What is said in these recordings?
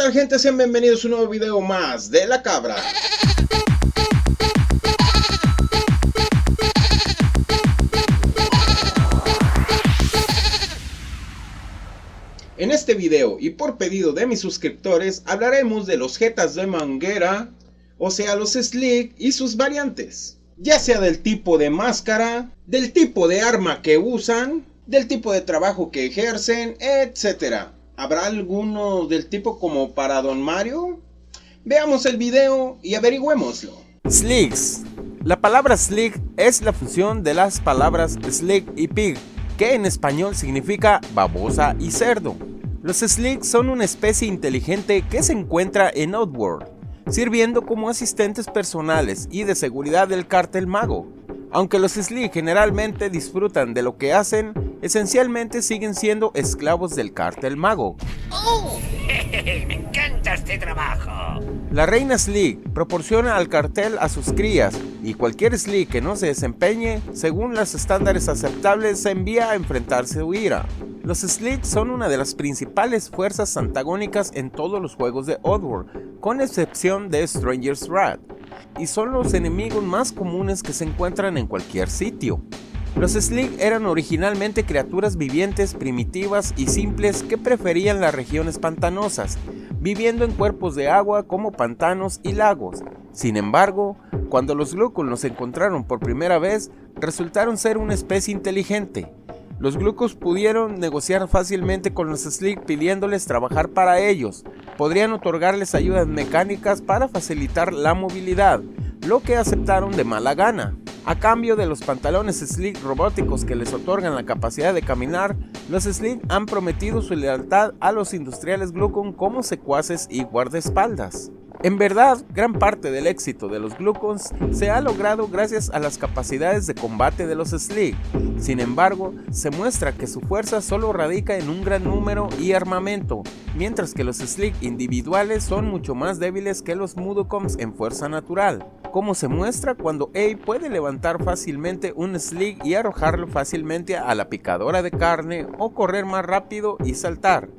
tal, gente? Sean bienvenidos a un nuevo video más de La Cabra. En este video y por pedido de mis suscriptores hablaremos de los jetas de manguera, o sea los slick y sus variantes, ya sea del tipo de máscara, del tipo de arma que usan, del tipo de trabajo que ejercen, etc. ¿Habrá alguno del tipo como para Don Mario? Veamos el video y averigüémoslo. Slicks. La palabra slick es la fusión de las palabras slick y pig, que en español significa babosa y cerdo. Los slicks son una especie inteligente que se encuentra en Oddworld, sirviendo como asistentes personales y de seguridad del Cártel Mago. Aunque los slick generalmente disfrutan de lo que hacen, esencialmente siguen siendo esclavos del Cártel Mago. ¡Oh! ¡Me encanta este trabajo! La reina Slick proporciona al cartel a sus crías, y cualquier Slick que no se desempeñe según los estándares aceptables se envía a enfrentarse a ira. Los Slick son una de las principales fuerzas antagónicas en todos los juegos de Oddworld, con excepción de Stranger's Wrath, y son los enemigos más comunes que se encuentran en cualquier sitio. Los Slick eran originalmente criaturas vivientes primitivas y simples que preferían las regiones pantanosas, viviendo en cuerpos de agua como pantanos y lagos. Sin embargo, cuando los Glukkons los encontraron por primera vez, resultaron ser una especie inteligente. Los Glukkons pudieron negociar fácilmente con los Slick pidiéndoles trabajar para ellos. Podrían otorgarles ayudas mecánicas para facilitar la movilidad, lo que aceptaron de mala gana. A cambio de los pantalones Slick robóticos que les otorgan la capacidad de caminar, los Slick han prometido su lealtad a los industriales Glukkon como secuaces y guardaespaldas. En verdad, gran parte del éxito de los Glukkons se ha logrado gracias a las capacidades de combate de los Slick. Sin embargo, se muestra que su fuerza solo radica en un gran número y armamento, mientras que los Slick individuales son mucho más débiles que los Mudokons en fuerza natural, como se muestra cuando Abe puede levantar fácilmente un Slick y arrojarlo fácilmente a la picadora de carne o correr más rápido y saltar.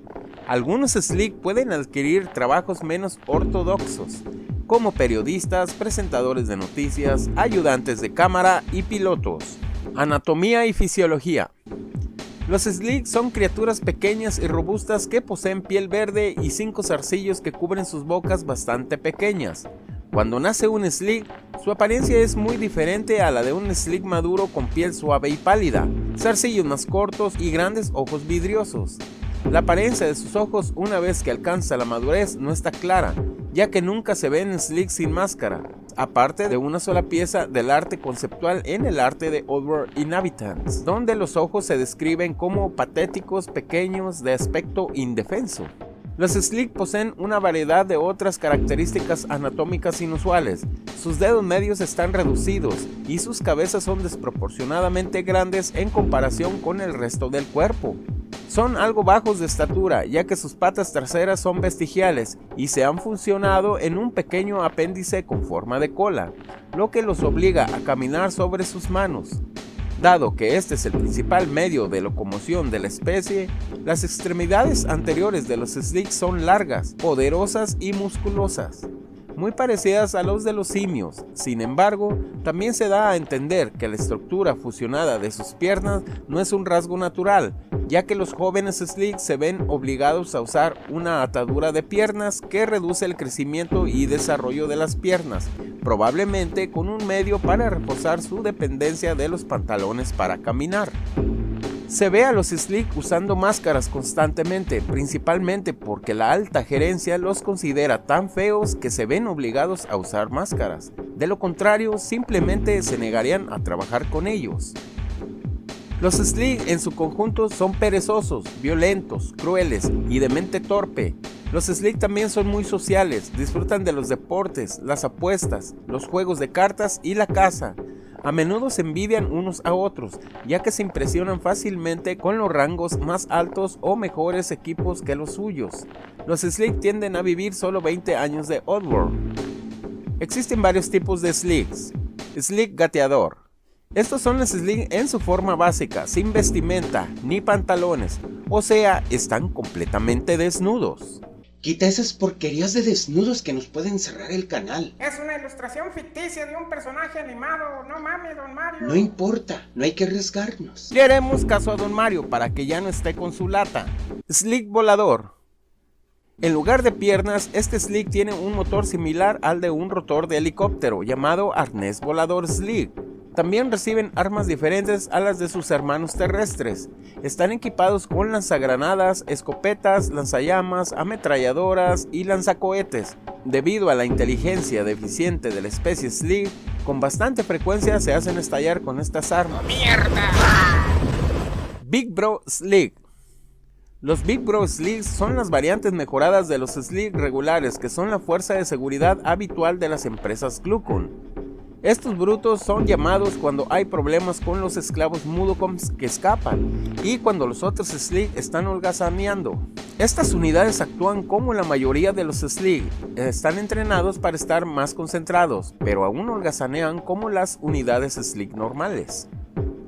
Algunos Slick pueden adquirir trabajos menos ortodoxos, como periodistas, presentadores de noticias, ayudantes de cámara y pilotos. Anatomía y fisiología. Los Slick son criaturas pequeñas y robustas que poseen piel verde y 5 zarcillos que cubren sus bocas bastante pequeñas. Cuando nace un Slick, su apariencia es muy diferente a la de un Slick maduro con piel suave y pálida, zarcillos más cortos y grandes ojos vidriosos. La apariencia de sus ojos una vez que alcanza la madurez no está clara, ya que nunca se ven Slick sin máscara, aparte de una sola pieza del arte conceptual en el arte de Oddworld Inhabitants, donde los ojos se describen como patéticos, pequeños, de aspecto indefenso. Los Slick poseen una variedad de otras características anatómicas inusuales. Sus dedos medios están reducidos y sus cabezas son desproporcionadamente grandes en comparación con el resto del cuerpo. Son algo bajos de estatura, ya que sus patas traseras son vestigiales y se han funcionado en un pequeño apéndice con forma de cola, lo que los obliga a caminar sobre sus manos. Dado que este es el principal medio de locomoción de la especie, las extremidades anteriores de los Slick son largas, poderosas y musculosas, muy parecidas a los de los simios. Sin embargo, también se da a entender que la estructura fusionada de sus piernas no es un rasgo natural, ya que los jóvenes Slick se ven obligados a usar una atadura de piernas que reduce el crecimiento y desarrollo de las piernas, probablemente con un medio para reforzar su dependencia de los pantalones para caminar. Se ve a los Slick usando máscaras constantemente, principalmente porque la alta gerencia los considera tan feos que se ven obligados a usar máscaras. De lo contrario, simplemente se negarían a trabajar con ellos. Los Slick en su conjunto son perezosos, violentos, crueles y de mente torpe. Los Slick también son muy sociales, disfrutan de los deportes, las apuestas, los juegos de cartas y la caza. A menudo se envidian unos a otros, ya que se impresionan fácilmente con los rangos más altos o mejores equipos que los suyos. Los Slick tienden a vivir solo 20 años de Oddworld. Existen varios tipos de Slicks. Slick gateador. Estos son los Slick en su forma básica, sin vestimenta ni pantalones, o sea, están completamente desnudos. Quita esas porquerías de desnudos que nos pueden cerrar el canal. Es una ilustración ficticia de un personaje animado. No mames, don Mario. No importa, no hay que arriesgarnos. Le haremos caso a don Mario para que ya no esté con su lata. Slick volador. En lugar de piernas, este Slick tiene un motor similar al de un rotor de helicóptero llamado arnés volador Slick. También reciben armas diferentes a las de sus hermanos terrestres. Están equipados con lanzagranadas, escopetas, lanzallamas, ametralladoras y lanzacohetes. Debido a la inteligencia deficiente de la especie Slick, con bastante frecuencia se hacen estallar con estas armas. ¡Mierda! Big Bro Slick. Los Big Bro Slicks son las variantes mejoradas de los Slick regulares, que son la fuerza de seguridad habitual de las empresas Glucon. Estos brutos son llamados cuando hay problemas con los esclavos Mudocoms que escapan y cuando los otros Slick están holgazaneando. Estas unidades actúan como la mayoría de los Slick, están entrenados para estar más concentrados, pero aún holgazanean como las unidades Slick normales.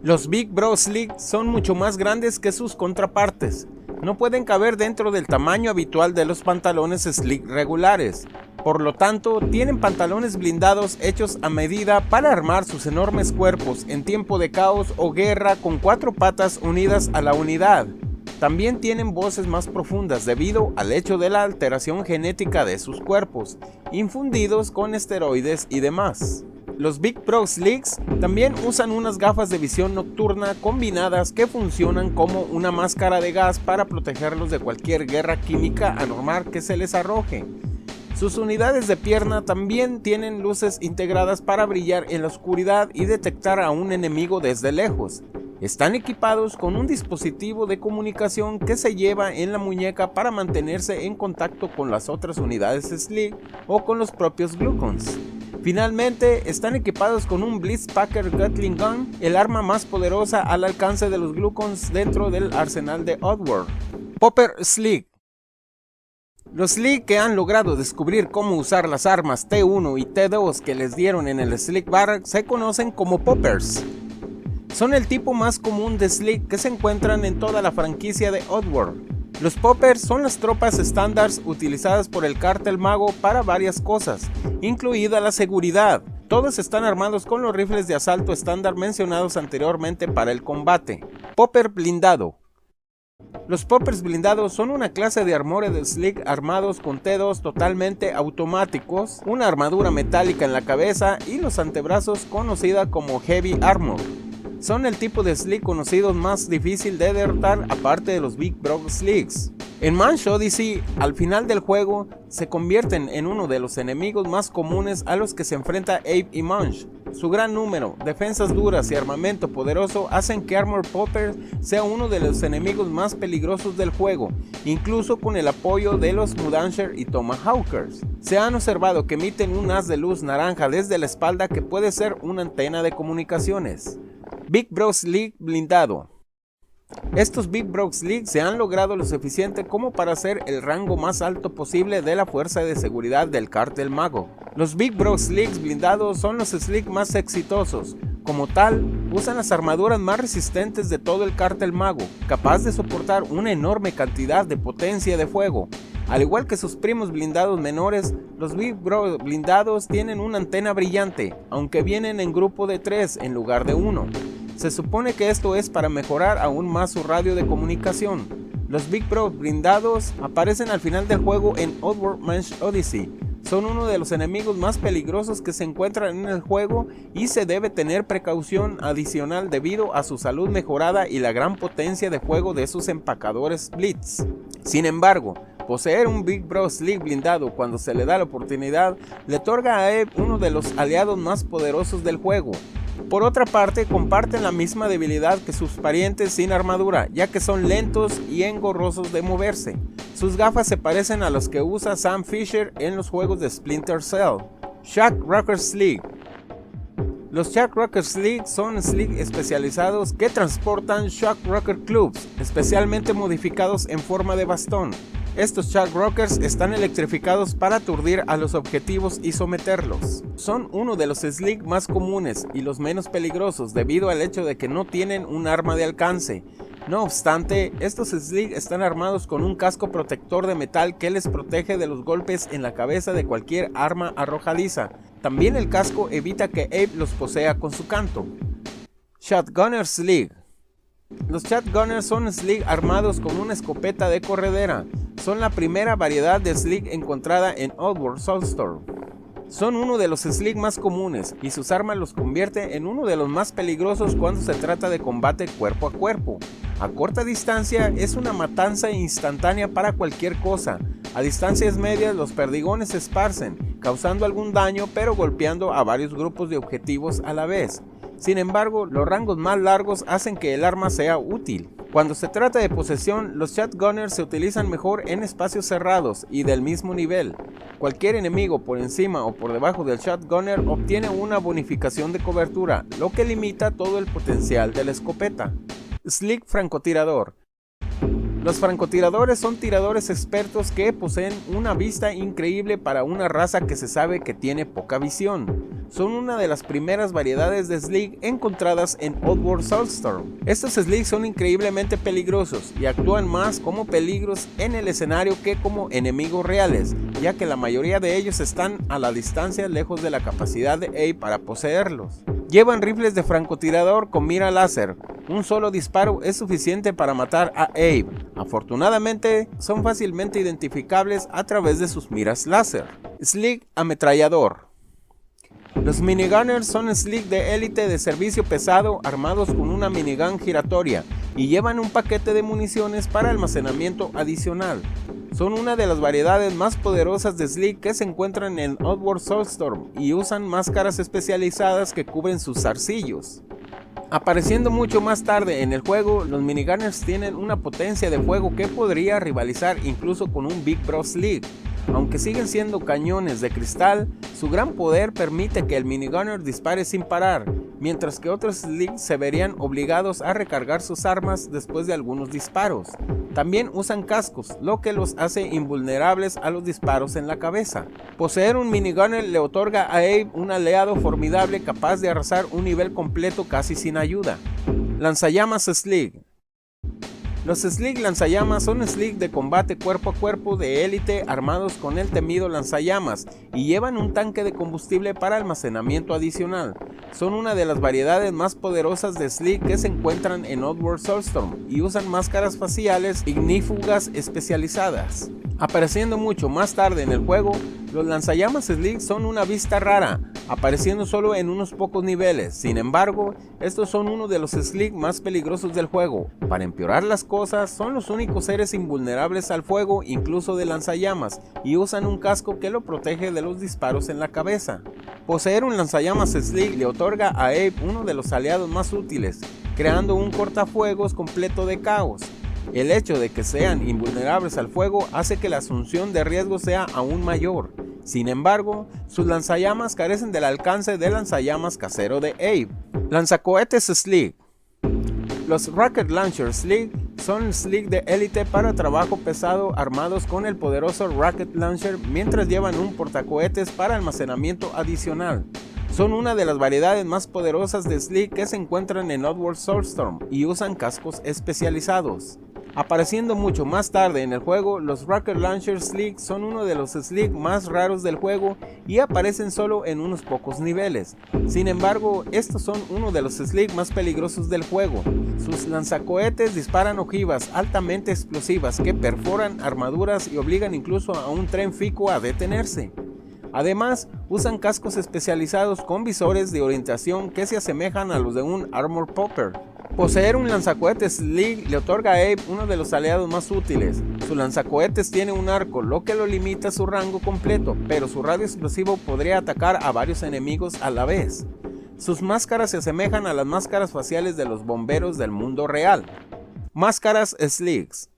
Los Big Bro Slick son mucho más grandes que sus contrapartes. No pueden caber dentro del tamaño habitual de los pantalones Slick regulares. Por lo tanto, tienen pantalones blindados hechos a medida para armar sus enormes cuerpos en tiempo de caos o guerra con 4 patas unidas a la unidad. También tienen voces más profundas debido al hecho de la alteración genética de sus cuerpos, infundidos con esteroides y demás. Los Big Bro Slicks también usan unas gafas de visión nocturna combinadas que funcionan como una máscara de gas para protegerlos de cualquier guerra química anormal que se les arroje. Sus unidades de pierna también tienen luces integradas para brillar en la oscuridad y detectar a un enemigo desde lejos. Están equipados con un dispositivo de comunicación que se lleva en la muñeca para mantenerse en contacto con las otras unidades Slick o con los propios Glucons. Finalmente, están equipados con un Blitzpacker Gatling Gun, el arma más poderosa al alcance de los Glucons dentro del arsenal de Oddworld. Popper Slick. Los Slick que han logrado descubrir cómo usar las armas T1 y T2 que les dieron en el Slick Barrack se conocen como Poppers. Son el tipo más común de Slick que se encuentran en toda la franquicia de Oddworld. Los Poppers son las tropas estándar utilizadas por el Cártel Mago para varias cosas, incluida la seguridad. Todos están armados con los rifles de asalto estándar mencionados anteriormente para el combate. Popper blindado. Los Poppers blindados son una clase de Armored Slick armados con T2 totalmente automáticos, una armadura metálica en la cabeza y los antebrazos conocida como Heavy Armor. Son el tipo de Slick conocido más difícil de derrotar aparte de los Big Bro Slicks. En Munch Odyssey, al final del juego, se convierten en uno de los enemigos más comunes a los que se enfrenta Abe y Munch. Su gran número, defensas duras y armamento poderoso hacen que Armor Popper sea uno de los enemigos más peligrosos del juego, incluso con el apoyo de los Mudansher y Tomahawkers. Se han observado que emiten un haz de luz naranja desde la espalda que puede ser una antena de comunicaciones. Big Bro Slick blindado. Estos Big Bro Slick se han logrado lo suficiente como para ser el rango más alto posible de la fuerza de seguridad del Cártel Mago. Los Big Bro Slicks blindados son los Slick más exitosos. Como tal, usan las armaduras más resistentes de todo el Cártel Mago, capaz de soportar una enorme cantidad de potencia de fuego. Al igual que sus primos blindados menores, los Big Bro blindados tienen una antena brillante, aunque vienen en grupo de 3 en lugar de 1. Se supone que esto es para mejorar aún más su radio de comunicación. Los Big Bro blindados aparecen al final del juego en Oddworld Munch Odyssey. Son uno de los enemigos más peligrosos que se encuentran en el juego y se debe tener precaución adicional debido a su salud mejorada y la gran potencia de fuego de sus empacadores Blitz. Sin embargo, poseer un Big Bro Slick blindado cuando se le da la oportunidad le otorga a Abe uno de los aliados más poderosos del juego. Por otra parte, comparten la misma debilidad que sus parientes sin armadura, ya que son lentos y engorrosos de moverse. Sus gafas se parecen a los que usa Sam Fisher en los juegos de Splinter Cell. Shock Rocker Slick. Los Shock Rocker Slick son Slick especializados que transportan Shock Rocker Clubs, especialmente modificados en forma de bastón. Estos Shock Rockers están electrificados para aturdir a los objetivos y someterlos. Son uno de los Slig más comunes y los menos peligrosos debido al hecho de que no tienen un arma de alcance. No obstante, estos Slig están armados con un casco protector de metal que les protege de los golpes en la cabeza de cualquier arma arrojadiza. También el casco evita que Abe los posea con su canto. Shotgunner Slig. Los Shotgunners son Slig armados con una escopeta de corredera. Son la primera variedad de Slig encontrada en Oddworld Soulstorm. Son uno de los Slig más comunes y sus armas los convierte en uno de los más peligrosos cuando se trata de combate cuerpo a cuerpo. A corta distancia es una matanza instantánea para cualquier cosa. A distancias medias los perdigones se esparcen, causando algún daño pero golpeando a varios grupos de objetivos a la vez. Sin embargo, los rangos más largos hacen que el arma sea útil. Cuando se trata de posesión, los Shotgunners se utilizan mejor en espacios cerrados y del mismo nivel. Cualquier enemigo por encima o por debajo del Shotgunner obtiene una bonificación de cobertura, lo que limita todo el potencial de la escopeta. Slig francotirador. Los francotiradores son tiradores expertos que poseen una vista increíble para una raza que se sabe que tiene poca visión. Son una de las primeras variedades de Slig encontradas en Oddworld Soulstorm. Estos Slig son increíblemente peligrosos y actúan más como peligros en el escenario que como enemigos reales, ya que la mayoría de ellos están a la distancia lejos de la capacidad de Abe para poseerlos. Llevan rifles de francotirador con mira láser. Un solo disparo es suficiente para matar a Abe. Afortunadamente, son fácilmente identificables a través de sus miras láser. Slig ametrallador. Los minigunners son Slig de élite de servicio pesado armados con una minigun giratoria y llevan un paquete de municiones para almacenamiento adicional. Son una de las variedades más poderosas de Slig que se encuentran en Oddworld Soulstorm y usan máscaras especializadas que cubren sus zarcillos. Apareciendo mucho más tarde en el juego, los minigunners tienen una potencia de fuego que podría rivalizar incluso con un Big Bro Slig. Aunque siguen siendo cañones de cristal, su gran poder permite que el minigunner dispare sin parar, mientras que otros Slig se verían obligados a recargar sus armas después de algunos disparos. También usan cascos, lo que los hace invulnerables a los disparos en la cabeza. Poseer un minigunner le otorga a Abe un aliado formidable capaz de arrasar un nivel completo casi sin ayuda. Lanzallamas Slig. Los Slig lanzallamas son Slig de combate cuerpo a cuerpo de élite armados con el temido lanzallamas y llevan un tanque de combustible para almacenamiento adicional. Son una de las variedades más poderosas de Slig que se encuentran en Oddworld Soulstorm y usan máscaras faciales ignífugas especializadas. Apareciendo mucho más tarde en el juego, los lanzallamas Slig son una vista rara, apareciendo solo en unos pocos niveles. Sin embargo, estos son uno de los Slig más peligrosos del juego. Para empeorar las cosas, son los únicos seres invulnerables al fuego, incluso de lanzallamas, y usan un casco que lo protege de los disparos en la cabeza. Poseer un lanzallamas Slig le otorga a Abe uno de los aliados más útiles, creando un cortafuegos completo de caos. El hecho de que sean invulnerables al fuego hace que la asunción de riesgo sea aún mayor. Sin embargo, sus lanzallamas carecen del alcance del lanzallamas casero de Abe. Lanzacohetes Slig. Los Rocket Launcher Slig son Slig de élite para trabajo pesado armados con el poderoso Rocket Launcher mientras llevan un portacohetes para almacenamiento adicional. Son una de las variedades más poderosas de Slig que se encuentran en Oddworld Soulstorm y usan cascos especializados. Apareciendo mucho más tarde en el juego, los Rocket Launcher Slig son uno de los Slig más raros del juego y aparecen solo en unos pocos niveles. Sin embargo, estos son uno de los Slig más peligrosos del juego. Sus lanzacohetes disparan ojivas altamente explosivas que perforan armaduras y obligan incluso a un tren fico a detenerse. Además, usan cascos especializados con visores de orientación que se asemejan a los de un Armor Popper. Poseer un lanzacohetes Slig le otorga a Abe uno de los aliados más útiles. Su lanzacohetes tiene un arco, lo que lo limita a su rango completo, pero su radio explosivo podría atacar a varios enemigos a la vez. Sus máscaras se asemejan a las máscaras faciales de los bomberos del mundo real. Máscaras Sligs.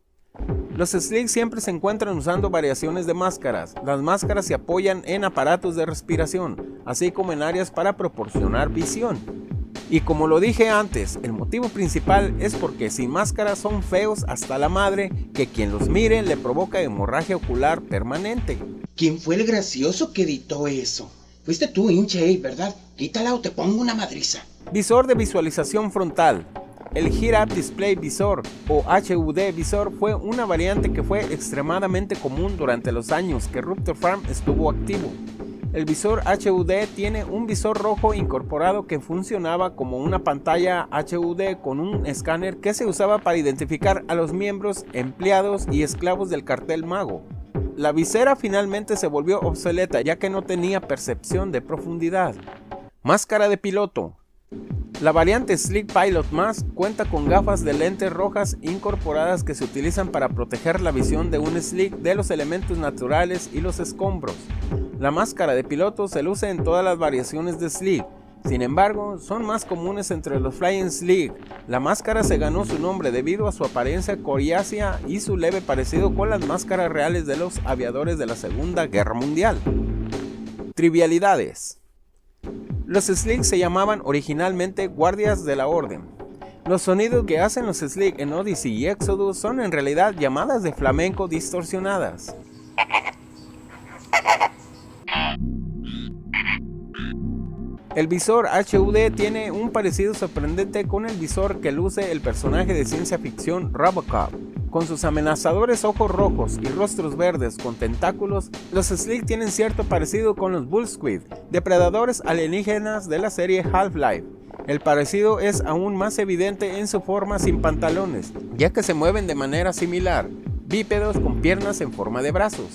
Los Slig siempre se encuentran usando variaciones de máscaras. Las máscaras se apoyan en aparatos de respiración, así como en áreas para proporcionar visión. Y como lo dije antes, el motivo principal es porque sin máscara son feos hasta la madre, que quien los mire le provoca hemorragia ocular permanente. ¿Quién fue el gracioso que editó eso? Fuiste tú, hinche Abe, ¿verdad? Quítala o te pongo una madriza. Visor de visualización frontal. El Head-Up Display Visor o HUD Visor fue una variante que fue extremadamente común durante los años que Rupture Farm estuvo activo. El visor HUD tiene un visor rojo incorporado que funcionaba como una pantalla HUD con un escáner que se usaba para identificar a los miembros, empleados y esclavos del cartel Mago. La visera finalmente se volvió obsoleta ya que no tenía percepción de profundidad. Máscara de piloto. La variante Sleek Pilot Mask cuenta con gafas de lentes rojas incorporadas que se utilizan para proteger la visión de un Sleek de los elementos naturales y los escombros. La máscara de piloto se luce en todas las variaciones de Sleek, sin embargo, son más comunes entre los Flying Sleek. La máscara se ganó su nombre debido a su apariencia coriácea y su leve parecido con las máscaras reales de los aviadores de la Segunda Guerra Mundial. Trivialidades. Los Sleek se llamaban originalmente Guardias de la Orden. Los sonidos que hacen los Sleek en Odyssey y Exodus son en realidad llamadas de flamenco distorsionadas. El visor HUD tiene un parecido sorprendente con el visor que luce el personaje de ciencia ficción Robocop. Con sus amenazadores ojos rojos y rostros verdes con tentáculos, los Sleek tienen cierto parecido con los Bullsquid, depredadores alienígenas de la serie Half-Life. El parecido es aún más evidente en su forma sin pantalones, ya que se mueven de manera similar, bípedos con piernas en forma de brazos.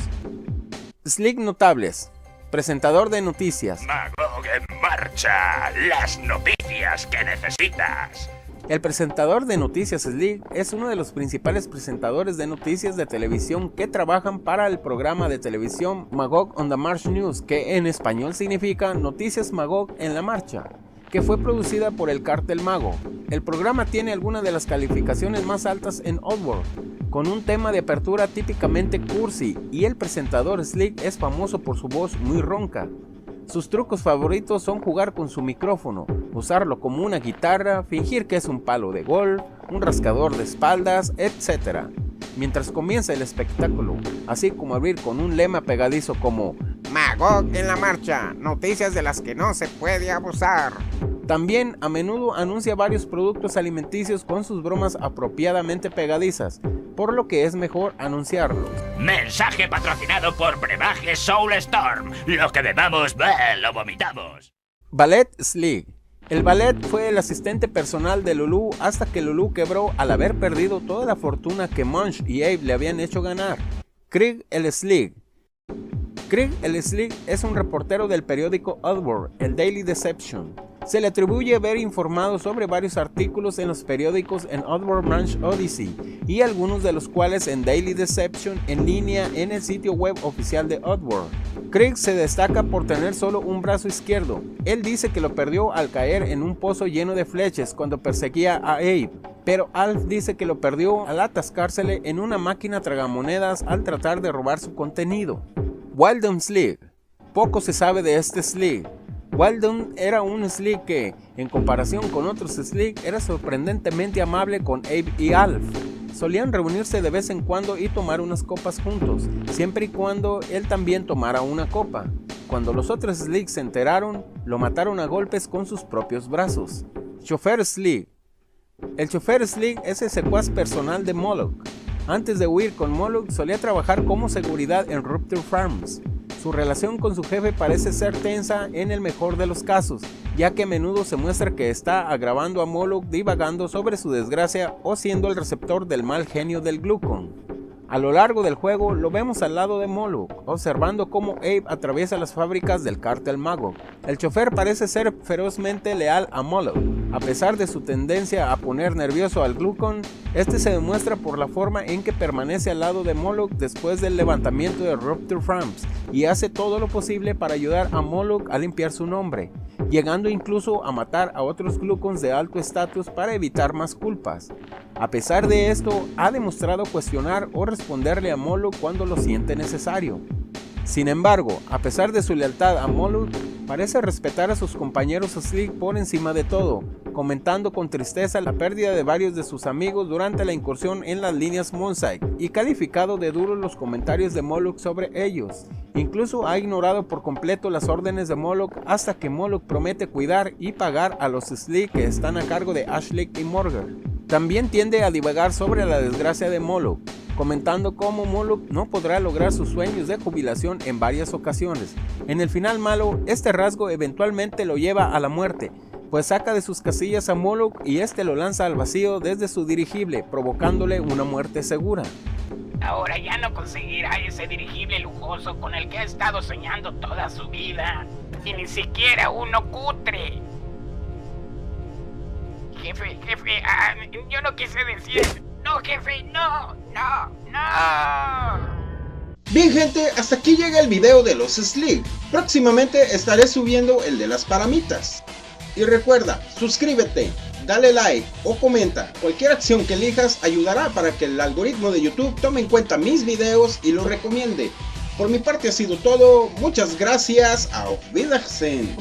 Sleek notables. Presentador de noticias. Magog en marcha, las noticias que necesitas. El presentador de noticias Sleek es uno de los principales presentadores de noticias de televisión que trabajan para el programa de televisión Magog on the March News, que en español significa Noticias Magog en la Marcha, que fue producida por el Cartel Mago. El programa tiene algunas de las calificaciones más altas en Oddworld, con un tema de apertura típicamente cursi, y el presentador Sleek es famoso por su voz muy ronca. Sus trucos favoritos son jugar con su micrófono, usarlo como una guitarra, fingir que es un palo de golf, un rascador de espaldas, etc. Mientras comienza el espectáculo, así como abrir con un lema pegadizo como Magog en la marcha, noticias de las que no se puede abusar. También a menudo anuncia varios productos alimenticios con sus bromas apropiadamente pegadizas, por lo que es mejor anunciarlo. Mensaje patrocinado por Brebaje Soulstorm. Lo que bebamos, lo vomitamos. Ballet Sleek. El Ballet fue el asistente personal de Lulu hasta que Lulu quebró al haber perdido toda la fortuna que Munch y Abe le habían hecho ganar. Craig el Sleek. Craig el Sleek es un reportero del periódico Oddworld, el Daily Deception. Se le atribuye haber informado sobre varios artículos en los periódicos en Oddworld Branch Odyssey, y algunos de los cuales en Daily Deception en línea en el sitio web oficial de Oddworld. Craig se destaca por tener solo un brazo izquierdo. Él dice que lo perdió al caer en un pozo lleno de flechas cuando perseguía a Abe, pero Alf dice que lo perdió al atascársele en una máquina tragamonedas al tratar de robar su contenido. Wildon Sleek. Poco se sabe de este Sleek. Wildon era un Sleek que, en comparación con otros Sleek, era sorprendentemente amable con Abe y Alf. Solían reunirse de vez en cuando y tomar unas copas juntos, siempre y cuando él también tomara una copa. Cuando los otros Sleek se enteraron, lo mataron a golpes con sus propios brazos. Chofer Sleek. El chofer Sleek es el secuaz personal de Moloch. Antes de huir con Moloch, solía trabajar como seguridad en Rupture Farms. Su relación con su jefe parece ser tensa en el mejor de los casos, ya que a menudo se muestra que está agravando a Moloch divagando sobre su desgracia o siendo el receptor del mal genio del Glucon. A lo largo del juego lo vemos al lado de Moloch, observando cómo Abe atraviesa las fábricas del Cartel Mago. El chofer parece ser ferozmente leal a Moloch. A pesar de su tendencia a poner nervioso al Glucon, este se demuestra por la forma en que permanece al lado de Moloch después del levantamiento de Rupture Farms y hace todo lo posible para ayudar a Moloch a limpiar su nombre, llegando incluso a matar a otros Glucons de alto estatus para evitar más culpas. A pesar de esto, ha demostrado cuestionar o responderle a Moloch cuando lo siente necesario. Sin embargo, a pesar de su lealtad a Moloch, parece respetar a sus compañeros Slick por encima de todo, comentando con tristeza la pérdida de varios de sus amigos durante la incursión en las líneas Moonsight, y calificado de duros los comentarios de Moloch sobre ellos. Incluso ha ignorado por completo las órdenes de Moloch hasta que Moloch promete cuidar y pagar a los Slick que están a cargo de Ashlick y Morger. También tiende a divagar sobre la desgracia de Moloch, comentando cómo Moloch no podrá lograr sus sueños de jubilación en varias ocasiones. En el final malo, este rasgo eventualmente lo lleva a la muerte, pues saca de sus casillas a Moloch y este lo lanza al vacío desde su dirigible, provocándole una muerte segura. Ahora ya no conseguirá ese dirigible lujoso con el que ha estado soñando toda su vida. Y ni siquiera uno cutre. Jefe, yo no quise decir... No, jefe, no. Bien gente, hasta aquí llega el video de los Slick. Próximamente estaré subiendo el de las Paramitas. Y recuerda, suscríbete, dale like o comenta. Cualquier acción que elijas ayudará para que el algoritmo de YouTube tome en cuenta mis videos y los recomiende. Por mi parte ha sido todo, muchas gracias, auf Wiedersehen.